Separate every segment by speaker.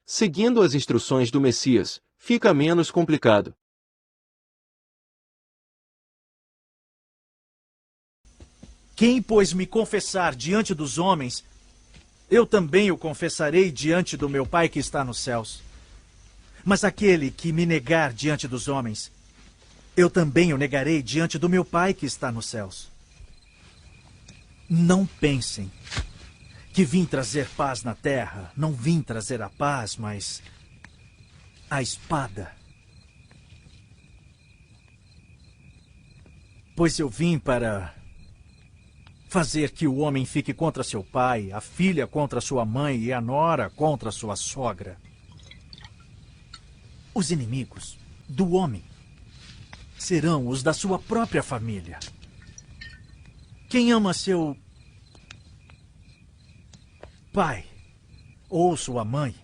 Speaker 1: Seguindo as instruções do Messias, fica menos complicado.
Speaker 2: Quem, pois, me confessar diante dos homens, eu também o confessarei diante do meu Pai que está nos céus. Mas aquele que me negar diante dos homens, eu também o negarei diante do meu Pai que está nos céus. Não pensem que vim trazer paz na terra. Não vim trazer a paz, mas a espada. Pois eu vim para fazer que o homem fique contra seu pai, a filha contra sua mãe e a nora contra sua sogra. Os inimigos do homem serão os da sua própria família. Quem ama seu pai ou sua mãe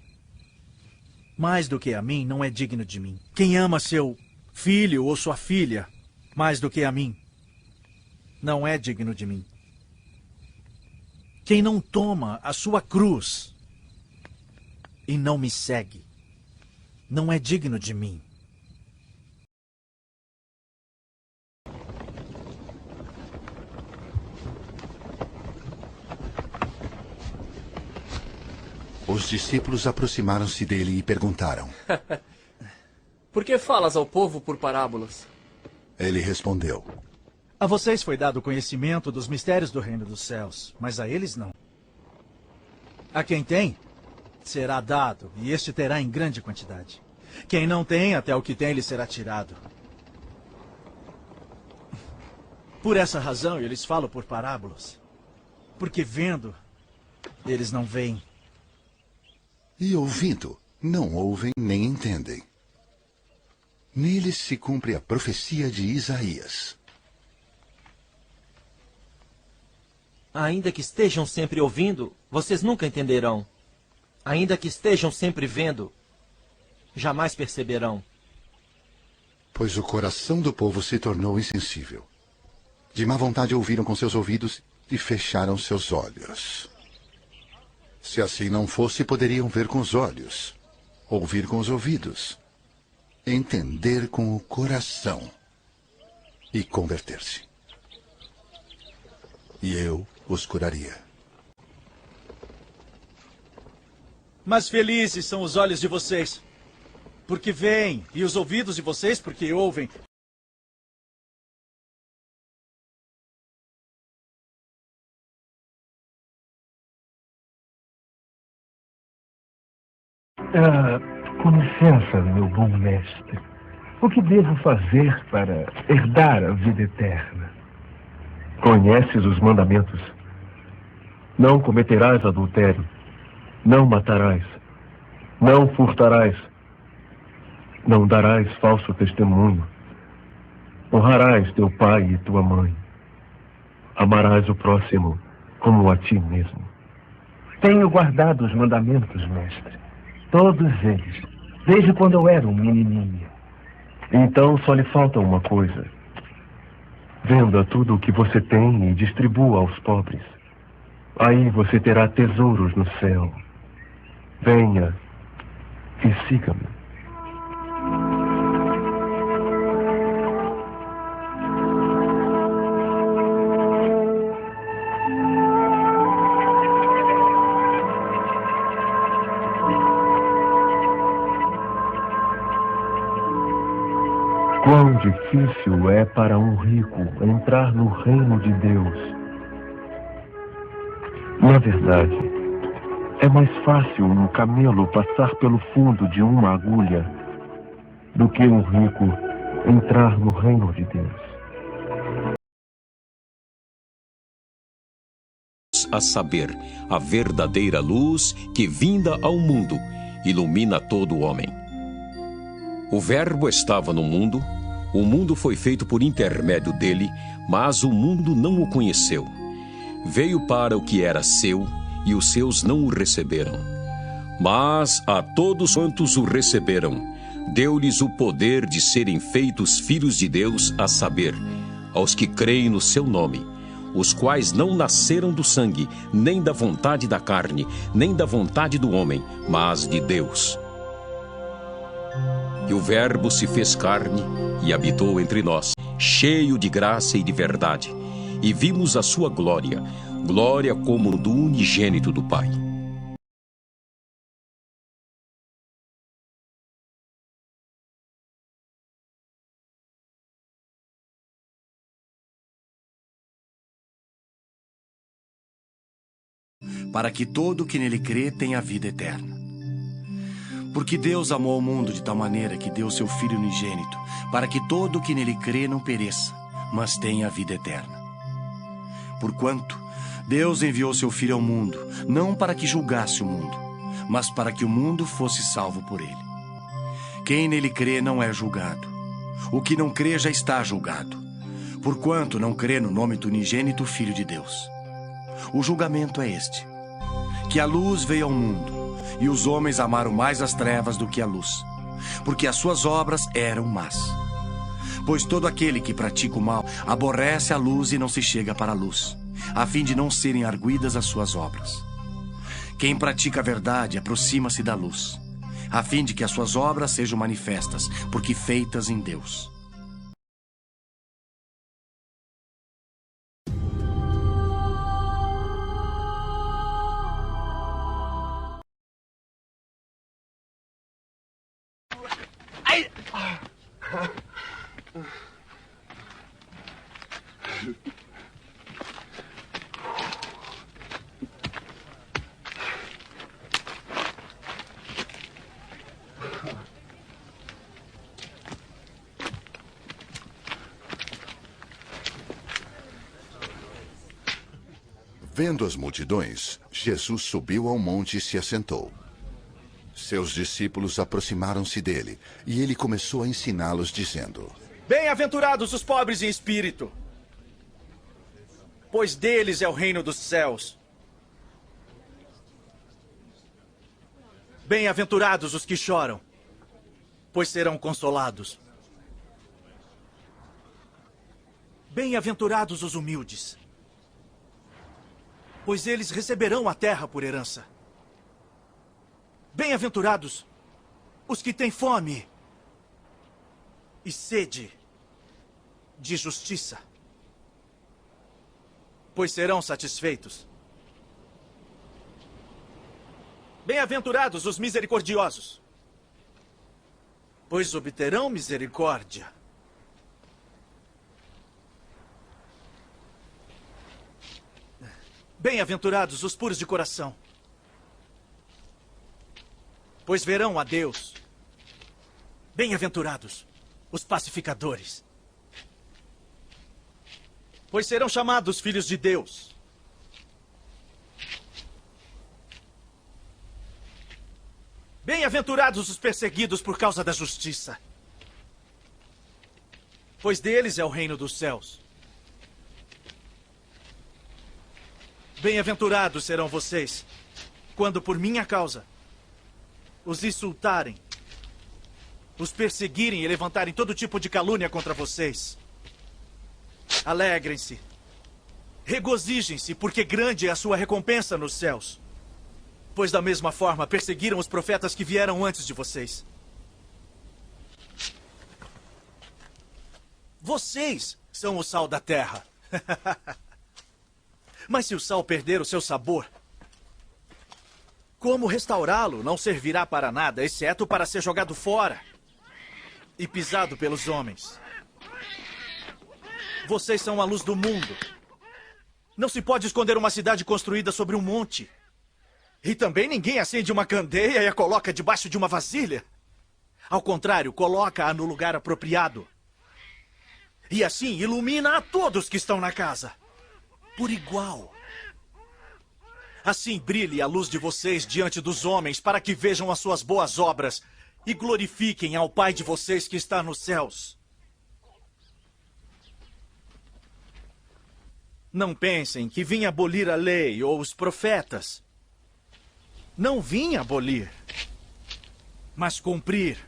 Speaker 2: mais do que a mim não é digno de mim. Quem ama seu filho ou sua filha mais do que a mim não é digno de mim. Quem não toma a sua cruz e não me segue não é digno de mim.
Speaker 3: Os discípulos aproximaram-se dele e perguntaram:
Speaker 4: Por que falas ao povo por parábolas?
Speaker 3: Ele respondeu:
Speaker 2: A vocês foi dado o conhecimento dos mistérios do reino dos céus, mas a eles não. A quem tem, será dado, e este terá em grande quantidade. Quem não tem, até o que tem lhe será tirado. Por essa razão, eu lhes falo por parábolas. Porque vendo, eles não veem.
Speaker 3: E ouvindo, não ouvem nem entendem. Neles se cumpre a profecia de Isaías.
Speaker 5: Ainda que estejam sempre ouvindo, vocês nunca entenderão. Ainda que estejam sempre vendo, jamais perceberão.
Speaker 3: Pois o coração do povo se tornou insensível. De má vontade ouviram com seus ouvidos e fecharam seus olhos. Se assim não fosse, poderiam ver com os olhos, ouvir com os ouvidos, entender com o coração e converter-se. E eu os curaria.
Speaker 2: Mas felizes são os olhos de vocês, porque veem, e os ouvidos de vocês, porque ouvem.
Speaker 6: Com licença, meu bom mestre. O que devo fazer para herdar a vida eterna? Conheces os mandamentos. Não cometerás adultério. Não matarás. Não furtarás. Não darás falso testemunho. Honrarás teu pai e tua mãe. Amarás o próximo como a ti mesmo. Tenho guardado os mandamentos, mestre. Todos eles, desde quando eu era um menininho. Então só lhe falta uma coisa. Venda tudo o que você tem e distribua aos pobres. Aí você terá tesouros no céu. Venha e siga-me. Quão difícil é para um rico entrar no reino de Deus. Na verdade, é mais fácil um camelo passar pelo fundo de uma agulha do que um rico entrar no reino de Deus.
Speaker 7: A saber, a verdadeira luz que, vinda ao mundo, ilumina todo o homem. O Verbo estava no mundo, o mundo foi feito por intermédio dele, mas o mundo não o conheceu. Veio para o que era seu, e os seus não o receberam. Mas a todos quantos o receberam, deu-lhes o poder de serem feitos filhos de Deus, a saber, aos que creem no seu nome, os quais não nasceram do sangue, nem da vontade da carne, nem da vontade do homem, mas de Deus. E o Verbo se fez carne e habitou entre nós, cheio de graça e de verdade, e vimos a sua glória, glória como do unigênito do Pai.
Speaker 8: Para que todo o que nele crê tenha vida eterna. Porque Deus amou o mundo de tal maneira que deu seu Filho unigênito, para que todo o que nele crê não pereça, mas tenha a vida eterna. Porquanto Deus enviou seu Filho ao mundo, não para que julgasse o mundo, mas para que o mundo fosse salvo por ele. Quem nele crê não é julgado. O que não crê já está julgado, porquanto não crê no nome do unigênito Filho de Deus. O julgamento é este: que a luz veio ao mundo, e os homens amaram mais as trevas do que a luz, porque as suas obras eram más. Pois todo aquele que pratica o mal aborrece a luz e não se chega para a luz, a fim de não serem arguidas as suas obras. Quem pratica a verdade aproxima-se da luz, a fim de que as suas obras sejam manifestas, porque feitas em Deus.
Speaker 3: Vendo as multidões, Jesus subiu ao monte e se assentou. Seus discípulos aproximaram-se dele, e ele começou a ensiná-los, dizendo:
Speaker 2: Bem-aventurados os pobres em espírito, pois deles é o reino dos céus. Bem-aventurados os que choram, pois serão consolados. Bem-aventurados os humildes, pois eles receberão a terra por herança. Bem-aventurados os que têm fome e sede de justiça, pois serão satisfeitos. Bem-aventurados os misericordiosos, pois obterão misericórdia. Bem-aventurados os puros de coração, pois verão a Deus. Bem-aventurados os pacificadores, pois serão chamados filhos de Deus. Bem-aventurados os perseguidos por causa da justiça, pois deles é o reino dos céus. Bem-aventurados serão vocês, quando por minha causa os insultarem, os perseguirem e levantarem todo tipo de calúnia contra vocês. Alegrem-se, regozijem-se, porque grande é a sua recompensa nos céus. Pois da mesma forma perseguiram os profetas que vieram antes de vocês. Vocês são o sal da terra. Mas se o sal perder o seu sabor, como restaurá-lo não servirá para nada, exceto para ser jogado fora e pisado pelos homens. Vocês são a luz do mundo. Não se pode esconder uma cidade construída sobre um monte. E também ninguém acende uma candeia e a coloca debaixo de uma vasilha. Ao contrário, coloca-a no lugar apropriado. E assim ilumina a todos que estão na casa, por igual. Assim brilhe a luz de vocês diante dos homens, para que vejam as suas boas obras e glorifiquem ao Pai de vocês que está nos céus. Não pensem que vim abolir a lei ou os profetas. Não vim abolir, mas cumprir.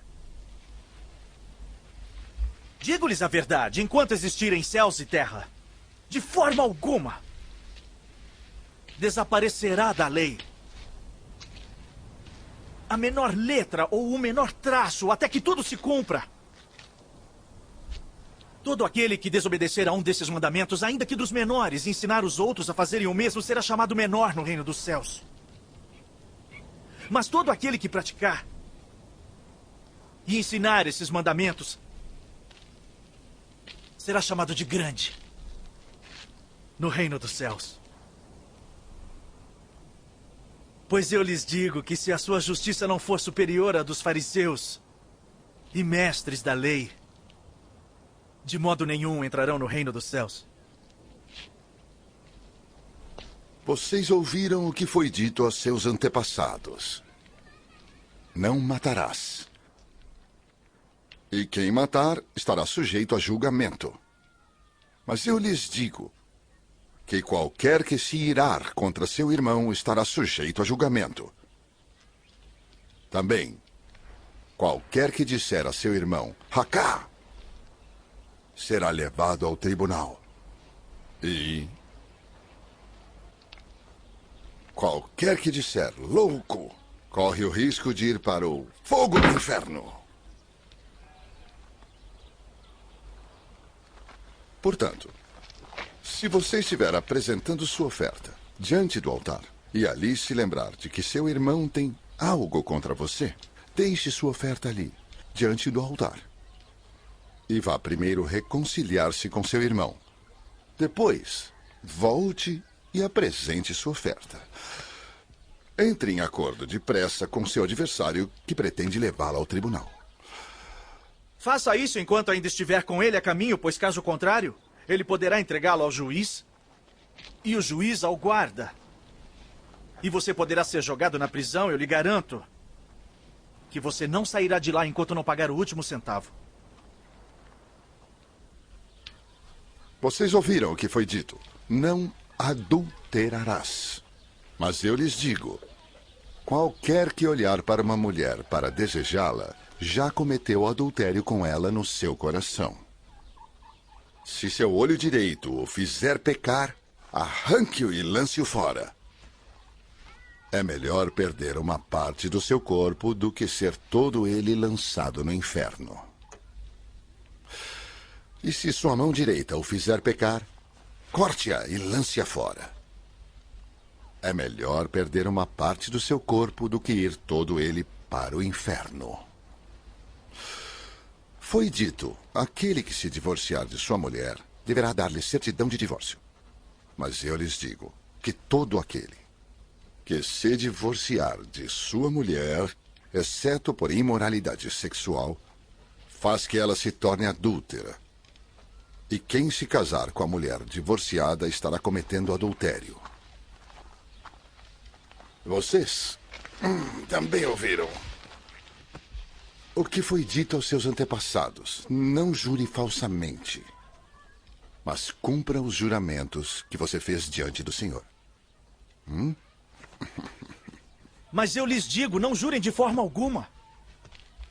Speaker 2: Digo-lhes a verdade, enquanto existirem céus e terra, De forma alguma. Desaparecerá da lei a menor letra ou o menor traço, até que tudo se cumpra. Todo aquele que desobedecer a um desses mandamentos, ainda que dos menores, e ensinar os outros a fazerem o mesmo, será chamado menor no reino dos céus. Mas todo aquele que praticar e ensinar esses mandamentos será chamado de grande no reino dos céus. Pois eu lhes digo que se a sua justiça não for superior à dos fariseus e mestres da lei, de modo nenhum entrarão no reino dos céus.
Speaker 3: Vocês ouviram o que foi dito aos seus antepassados. Não matarás. E quem matar estará sujeito a julgamento. Mas eu lhes digo que qualquer que se irar contra seu irmão estará sujeito a julgamento. Também, qualquer que disser a seu irmão, Racá, será levado ao tribunal. E qualquer que disser louco, corre o risco de ir para o fogo do inferno. Portanto, se você estiver apresentando sua oferta diante do altar e ali se lembrar de que seu irmão tem algo contra você, deixe sua oferta ali, diante do altar. E vá primeiro reconciliar-se com seu irmão. Depois, volte e apresente sua oferta. Entre em acordo depressa com seu adversário que pretende levá-lo ao tribunal.
Speaker 2: Faça isso enquanto ainda estiver com ele a caminho, pois caso contrário, ele poderá entregá-lo ao juiz e o juiz ao guarda. E você poderá ser jogado na prisão, eu lhe garanto que você não sairá de lá enquanto não pagar o último centavo.
Speaker 3: Vocês ouviram o que foi dito. Não adulterarás. Mas eu lhes digo, qualquer que olhar para uma mulher para desejá-la, já cometeu adultério com ela no seu coração. Se seu olho direito o fizer pecar, arranque-o e lance-o fora. É melhor perder uma parte do seu corpo do que ser todo ele lançado no inferno. E se sua mão direita o fizer pecar, corte-a e lance-a fora. É melhor perder uma parte do seu corpo do que ir todo ele para o inferno. Foi dito, aquele que se divorciar de sua mulher deverá dar-lhe certidão de divórcio. Mas eu lhes digo que todo aquele que se divorciar de sua mulher, exceto por imoralidade sexual, faz que ela se torne adúltera. E quem se casar com a mulher divorciada estará cometendo adultério. Vocês também ouviram o que foi dito aos seus antepassados. Não jure falsamente, mas cumpra os juramentos que você fez diante do Senhor.
Speaker 2: Mas eu lhes digo, não jurem de forma alguma.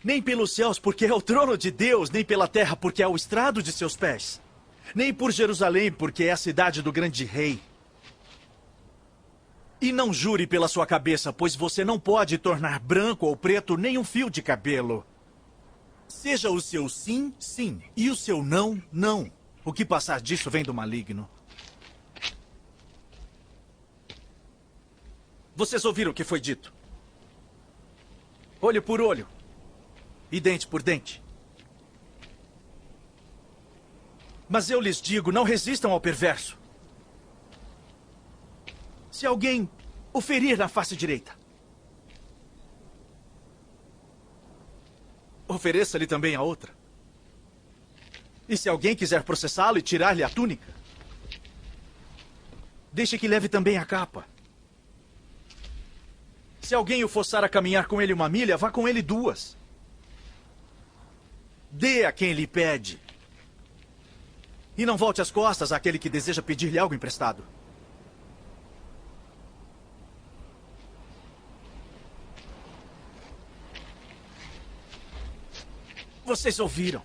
Speaker 2: Nem pelos céus, porque é o trono de Deus, nem pela terra, porque é o estrado de seus pés. Nem por Jerusalém, porque é a cidade do grande rei. E não jure pela sua cabeça, pois você não pode tornar branco ou preto nem um fio de cabelo. Seja o seu sim, sim, e o seu não, não. O que passar disso vem do maligno. Vocês ouviram o que foi dito? Olho por olho e dente por dente. Mas eu lhes digo, não resistam ao perverso. Se alguém o ferir na face direita, ofereça-lhe também a outra. E se alguém quiser processá-lo e tirar-lhe a túnica, deixe que leve também a capa. Se alguém o forçar a caminhar com ele 1 milha, vá com ele 2. Dê a quem lhe pede. E não volte as costas àquele que deseja pedir-lhe algo emprestado. Vocês ouviram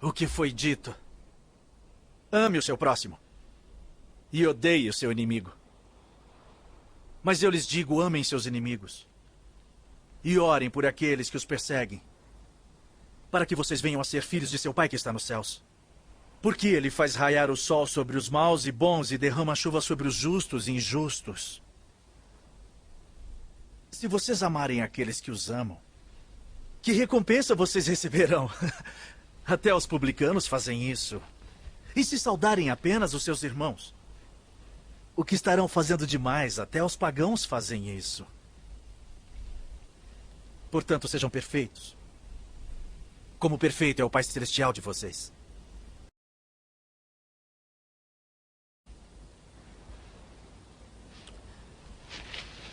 Speaker 2: o que foi dito. Ame o seu próximo e odeie o seu inimigo. Mas eu lhes digo, amem seus inimigos. E orem por aqueles que os perseguem, para que vocês venham a ser filhos de seu Pai que está nos céus. Porque ele faz raiar o sol sobre os maus e bons e derrama a chuva sobre os justos e injustos. Se vocês amarem aqueles que os amam, que recompensa vocês receberão? Até os publicanos fazem isso. E se saudarem apenas os seus irmãos? O que estarão fazendo demais? Até os pagãos fazem isso. Portanto, sejam perfeitos, como perfeito é o Pai Celestial de vocês.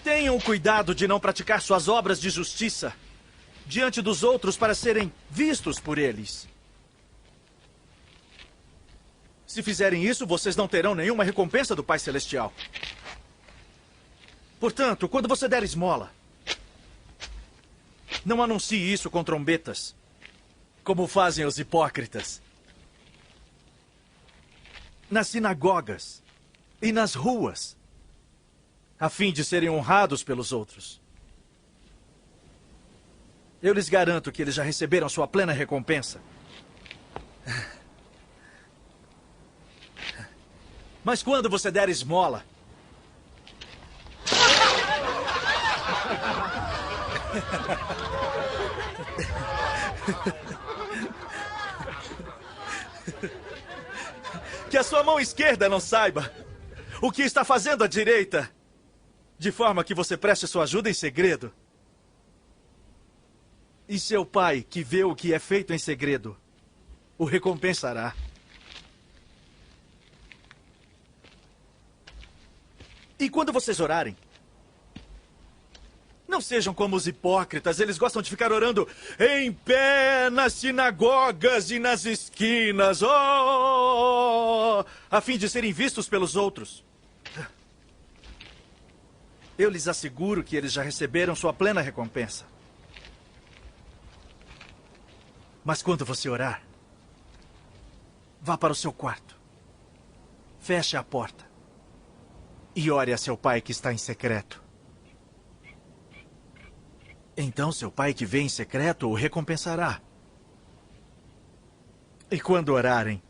Speaker 2: Tenham cuidado de não praticar suas obras de justiça diante dos outros para serem vistos por eles. Se fizerem isso, vocês não terão nenhuma recompensa do Pai Celestial. Portanto, quando você der esmola, não anuncie isso com trombetas, como fazem os hipócritas. Nas sinagogas e nas ruas, a fim de serem honrados pelos outros. Eu lhes garanto que eles já receberam sua plena recompensa. Mas quando você der esmola, que a sua mão esquerda não saiba o que está fazendo a direita, de forma que você preste sua ajuda em segredo. E seu Pai, que vê o que é feito em segredo, o recompensará. E quando vocês orarem, não sejam como os hipócritas. Eles gostam de ficar orando em pé nas sinagogas e nas esquinas, a fim de serem vistos pelos outros. Eu lhes asseguro que eles já receberam sua plena recompensa. Mas quando você orar, vá para o seu quarto, feche a porta e ore a seu Pai que está em secreto. Então seu Pai que vê em secreto o recompensará. E quando orarem,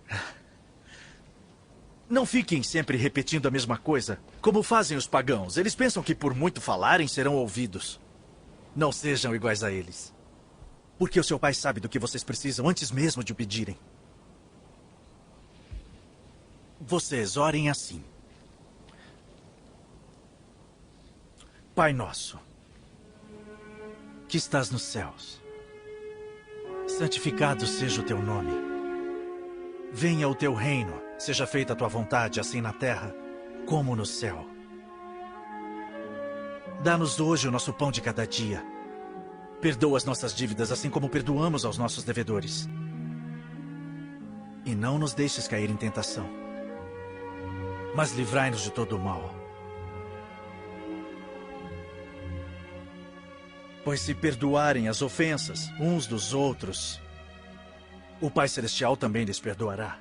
Speaker 2: não fiquem sempre repetindo a mesma coisa, como fazem os pagãos. Eles pensam que por muito falarem serão ouvidos. Não sejam iguais a eles. Porque o seu Pai sabe do que vocês precisam antes mesmo de o pedirem. Vocês orem assim. Pai nosso, que estás nos céus, santificado seja o teu nome. Venha o teu reino, seja feita a tua vontade, assim na terra como no céu. Dá-nos hoje o nosso pão de cada dia. Perdoa as nossas dívidas, assim como perdoamos aos nossos devedores. E não nos deixes cair em tentação, mas livrai-nos de todo o mal. Pois se perdoarem as ofensas uns dos outros, o Pai Celestial também lhes perdoará.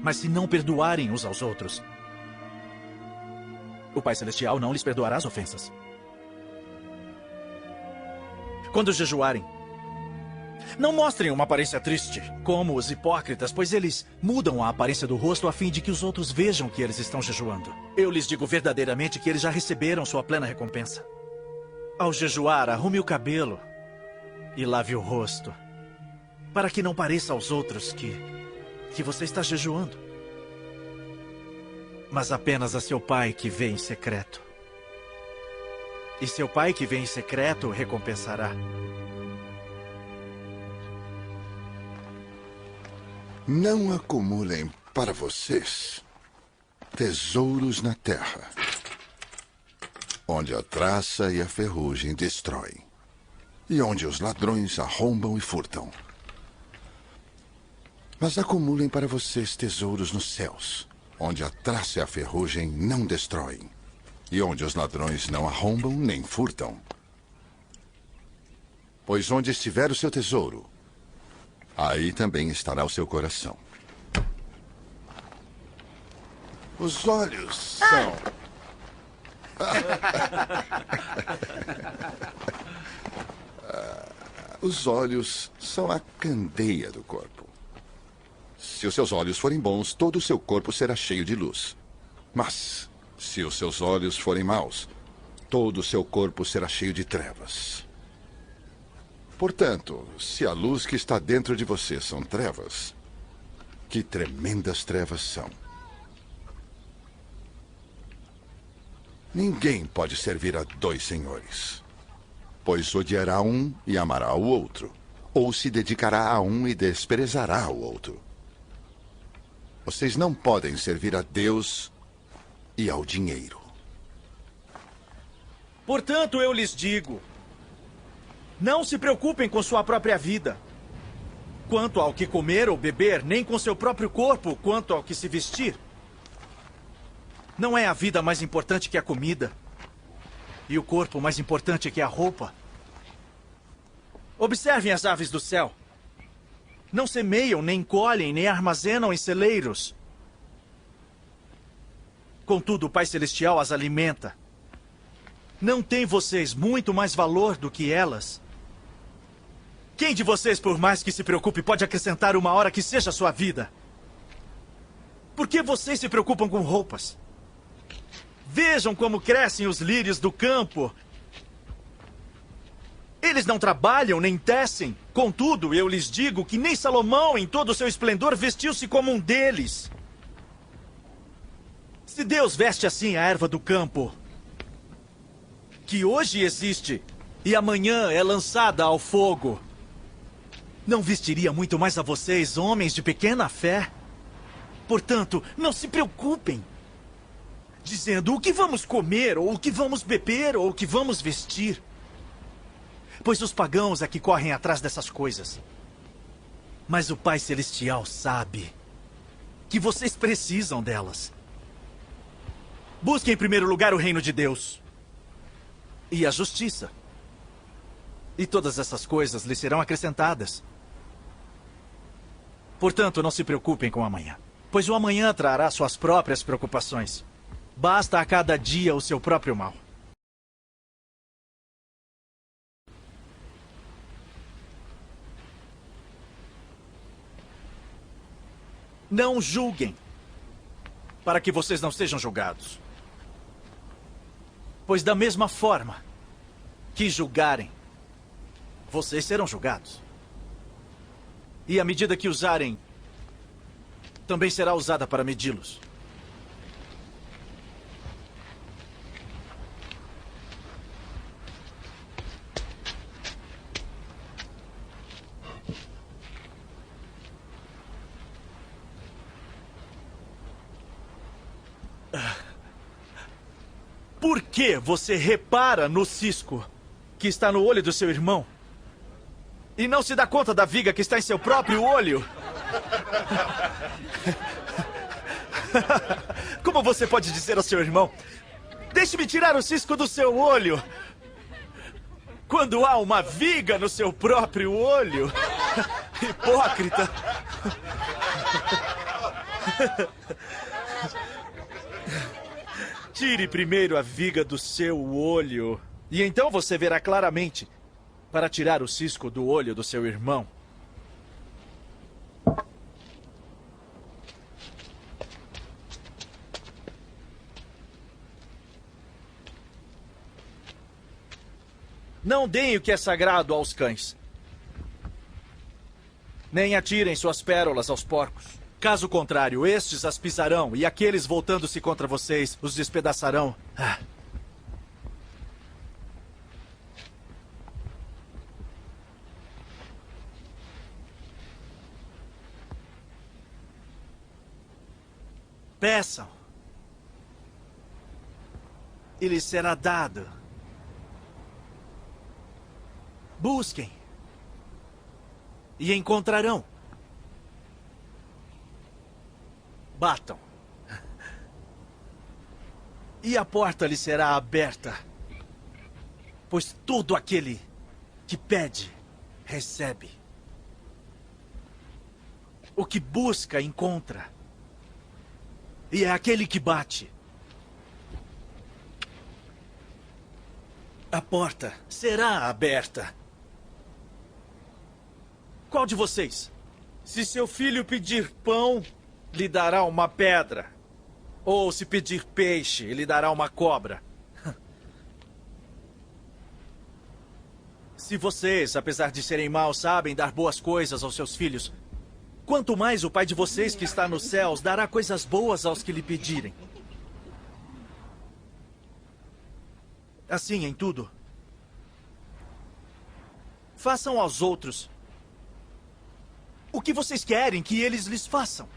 Speaker 2: Mas se não perdoarem uns aos outros, o Pai Celestial não lhes perdoará as ofensas. Quando jejuarem, não mostrem uma aparência triste, como os hipócritas, pois eles mudam a aparência do rosto a fim de que os outros vejam que eles estão jejuando. Eu lhes digo verdadeiramente que eles já receberam sua plena recompensa. Ao jejuar, arrume o cabelo e lave o rosto, para que não pareça aos outros que você está jejuando, mas apenas a seu Pai que vê em secreto. E seu Pai que vê em secreto o recompensará.
Speaker 3: Não acumulem para vocês tesouros na terra, onde a traça e a ferrugem destroem, e onde os ladrões arrombam e furtam. Mas acumulem para vocês tesouros nos céus, onde a traça e a ferrugem não destroem, e onde os ladrões não arrombam nem furtam. Pois onde estiver o seu tesouro, aí também estará o seu coração. Os olhos são... Os olhos são a candeia do corpo. Se os seus olhos forem bons, todo o seu corpo será cheio de luz. Mas, se os seus olhos forem maus, todo o seu corpo será cheio de trevas. Portanto, se a luz que está dentro de você são trevas, que tremendas trevas são. Ninguém pode servir a dois senhores, pois odiará um e amará o outro, ou se dedicará a um e desprezará o outro. Vocês não podem servir a Deus e ao dinheiro.
Speaker 2: Portanto, eu lhes digo, não se preocupem com sua própria vida, quanto ao que comer ou beber, nem com seu próprio corpo, quanto ao que se vestir. Não é a vida mais importante que a comida, e o corpo mais importante que a roupa. Observem as aves do céu. Não semeiam, nem colhem, nem armazenam em celeiros. Contudo, o Pai Celestial as alimenta. Não tem vocês muito mais valor do que elas? Quem de vocês, por mais que se preocupe, pode acrescentar uma hora que seja a sua vida? Por que vocês se preocupam com roupas? Vejam como crescem os lírios do campo. Eles não trabalham nem tecem. Contudo, eu lhes digo que nem Salomão, em todo o seu esplendor, vestiu-se como um deles. Se Deus veste assim a erva do campo, que hoje existe e amanhã é lançada ao fogo, não vestiria muito mais a vocês, homens de pequena fé? Portanto, não se preocupem, dizendo o que vamos comer, ou o que vamos beber, ou o que vamos vestir. Pois os pagãos é que correm atrás dessas coisas. Mas o Pai Celestial sabe que vocês precisam delas. Busquem em primeiro lugar o reino de Deus e a justiça. E todas essas coisas lhes serão acrescentadas. Portanto, não se preocupem com o amanhã, pois o amanhã trará suas próprias preocupações. Basta a cada dia o seu próprio mal. Não julguem, para que vocês não sejam julgados. Pois da mesma forma que julgarem, vocês serão julgados. E a medida que usarem, também será usada para medi-los. Por que você repara no cisco que está no olho do seu irmão e não se dá conta da viga que está em seu próprio olho? Como você pode dizer ao seu irmão: deixe-me tirar o cisco do seu olho, quando há uma viga no seu próprio olho? Hipócrita! Tire primeiro a viga do seu olho, e então você verá claramente para tirar o cisco do olho do seu irmão. Não deem o que é sagrado aos cães, nem atirem suas pérolas aos porcos. Caso contrário, estes as pisarão, e aqueles voltando-se contra vocês os despedaçarão. Peçam, e lhes será dado. Busquem, e encontrarão. Batam, e a porta lhe será aberta. Pois todo aquele que pede, recebe. O que busca, encontra. e é aquele que bate. A porta será aberta. Qual de vocês? Se seu filho pedir pão, lhe dará uma pedra. Ou se pedir peixe, lhe dará uma cobra. Se vocês, apesar de serem maus, sabem dar boas coisas aos seus filhos, quanto mais o Pai de vocês que está nos céus dará coisas boas aos que lhe pedirem. Assim em tudo. Façam aos outros o que vocês querem que eles lhes façam.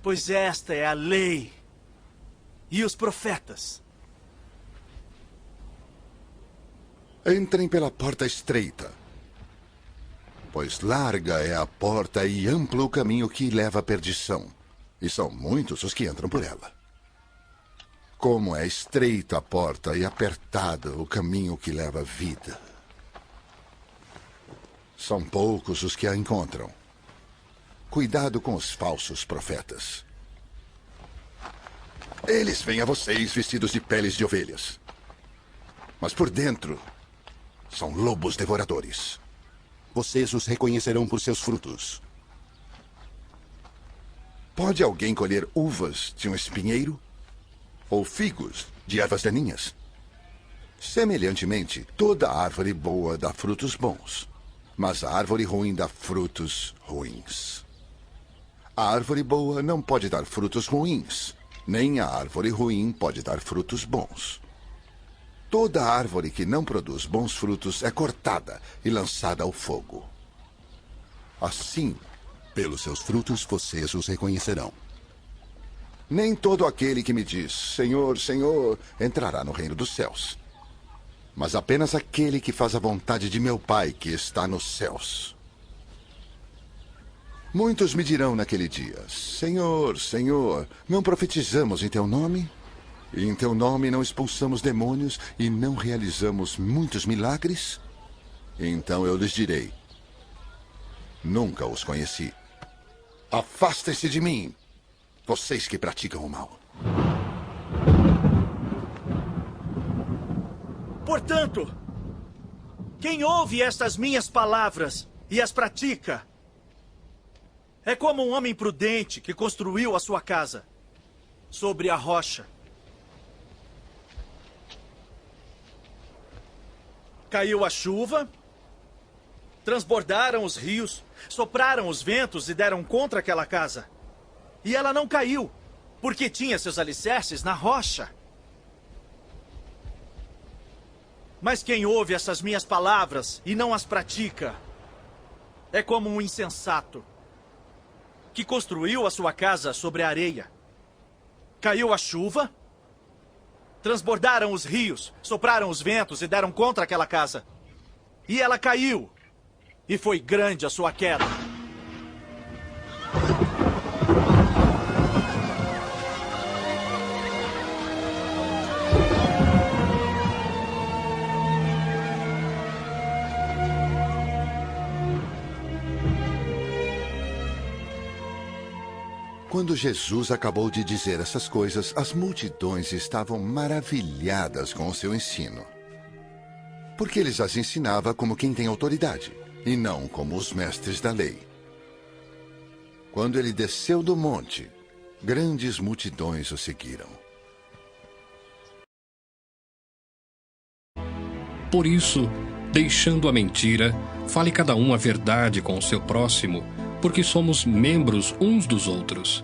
Speaker 2: Pois esta é a lei e os profetas.
Speaker 3: Entrem pela porta estreita, pois larga é a porta e amplo o caminho que leva à perdição, e são muitos os que entram por ela. Como é estreita a porta e apertado o caminho que leva à vida. São poucos os que a encontram. Cuidado com os falsos profetas. Eles vêm a vocês vestidos de peles de ovelhas, mas por dentro são lobos devoradores. Vocês os reconhecerão por seus frutos. Pode alguém colher uvas de um espinheiro? Ou figos de ervas daninhas? Semelhantemente, toda árvore boa dá frutos bons, mas a árvore ruim dá frutos ruins. A árvore boa não pode dar frutos ruins, nem a árvore ruim pode dar frutos bons. Toda árvore que não produz bons frutos é cortada e lançada ao fogo. Assim, pelos seus frutos vocês os reconhecerão. Nem todo aquele que me diz, Senhor, Senhor, entrará no reino dos céus, mas apenas aquele que faz a vontade de meu Pai que está nos céus. Muitos me dirão naquele dia, Senhor, Senhor, não profetizamos em teu nome? E em teu nome não expulsamos demônios e não realizamos muitos milagres? Então eu lhes direi, nunca os conheci. Afastem-se de mim, vocês que praticam o mal.
Speaker 2: Portanto, quem ouve estas minhas palavras e as pratica, é como um homem prudente que construiu a sua casa sobre a rocha. Caiu a chuva, transbordaram os rios, sopraram os ventos e deram contra aquela casa. E ela não caiu, porque tinha seus alicerces na rocha. Mas quem ouve essas minhas palavras e não as pratica, é como um insensato que construiu a sua casa sobre a areia. Caiu a chuva, transbordaram os rios, sopraram os ventos e deram contra aquela casa. E ela caiu, e foi grande a sua queda.
Speaker 3: Quando Jesus acabou de dizer essas coisas, as multidões estavam maravilhadas com o seu ensino. Porque ele as ensinava como quem tem autoridade, e não como os mestres da lei. Quando ele desceu do monte, grandes multidões o seguiram.
Speaker 9: Por isso, deixando a mentira, fale cada um a verdade com o seu próximo, porque somos membros uns dos outros.